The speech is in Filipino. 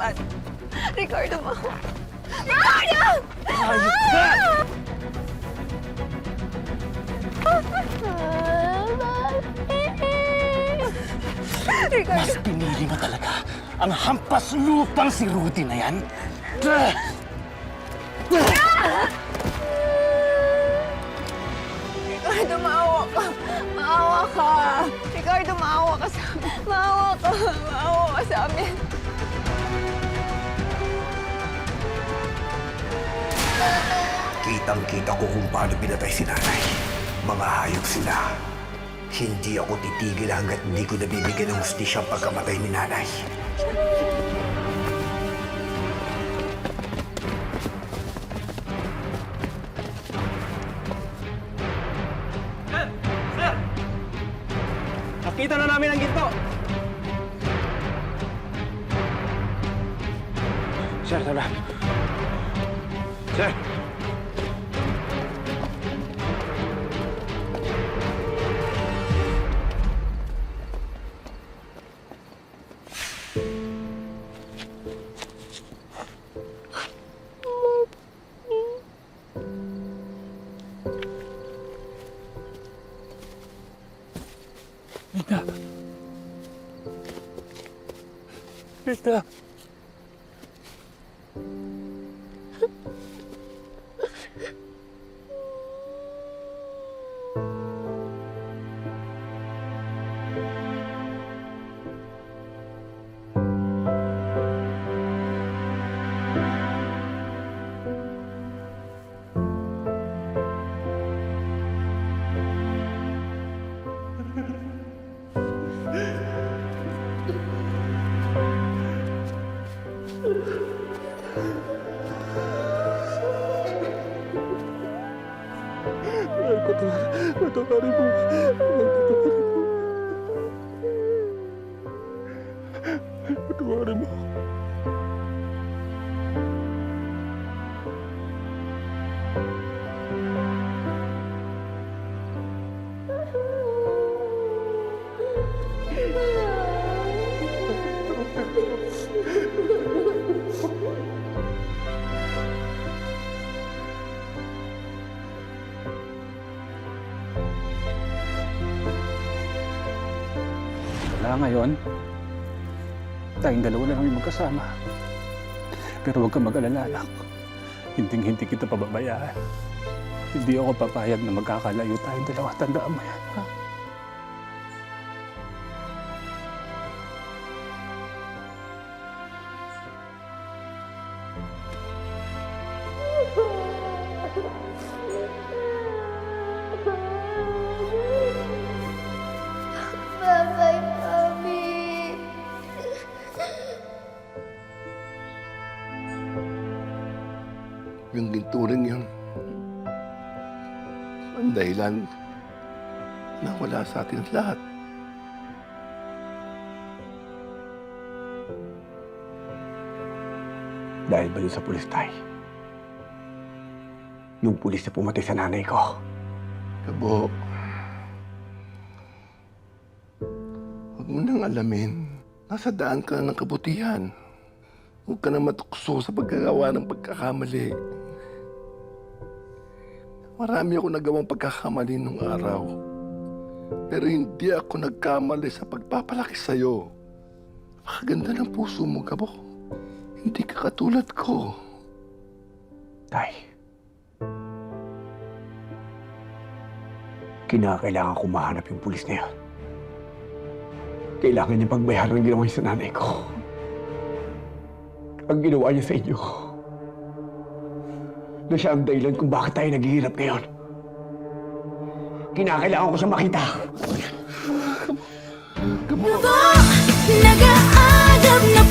naman. Ricardo, maawa. Ricardo! Ayos ka! Ricardo! Mas pinili mo talaga ang hampas lupang si Rudy na yan? Ricardo, maawa ka. Maawa ka. Ricardo, maawa ka sa amin. Maawa ka. Maawa ka sa amin. Kitang-kita ko kung paano pinatay si nanay. Mga hayop sila. Hindi ako titigil hanggat hindi ko nabibigyan ng hustisya ang pagkamatay ni nanay. Sir! Nakita na namin ang ginto! Sir, tara. Sir! Rita. Rita. Patawarin mo. Patawarin mo. Wala ngayon. Tayong dalawa na lang yung magkasama. Pero huwag kang mag-alala, anak. Hindi kita pababayaan. Hindi ako papayag na magkakalayo tayong dalawa. Tandaan mo yan, ha? Bye-bye, Mami. Yung ginturing yun, ang dahilan na wala sa atin lahat. Dahil ba yun sa pulis, Tay? Yung pulis na pumatay sa nanay ko. Kabo, huwag mo nang alamin. Nasa daan ka na ng kabutihan. Huwag ka na matukso sa pagkagawa ng pagkakamali. Marami ako nagawang pagkakamali nung araw. Pero hindi ako nagkamali sa pagpapalaki sa'yo. Makaganda ng puso mo, Kabo. Hindi ka katulad ko. Tay, kinakailangan ko mahanap yung pulis na yan. Kailangan niya pagbayaran ng ginawa niya sa nanay ko. Ang ginawa niya sa inyo. Na siya ang dahilan kung bakit tayo naghihirap ngayon. Kinakailangan ko siya makita. Nag-aagam na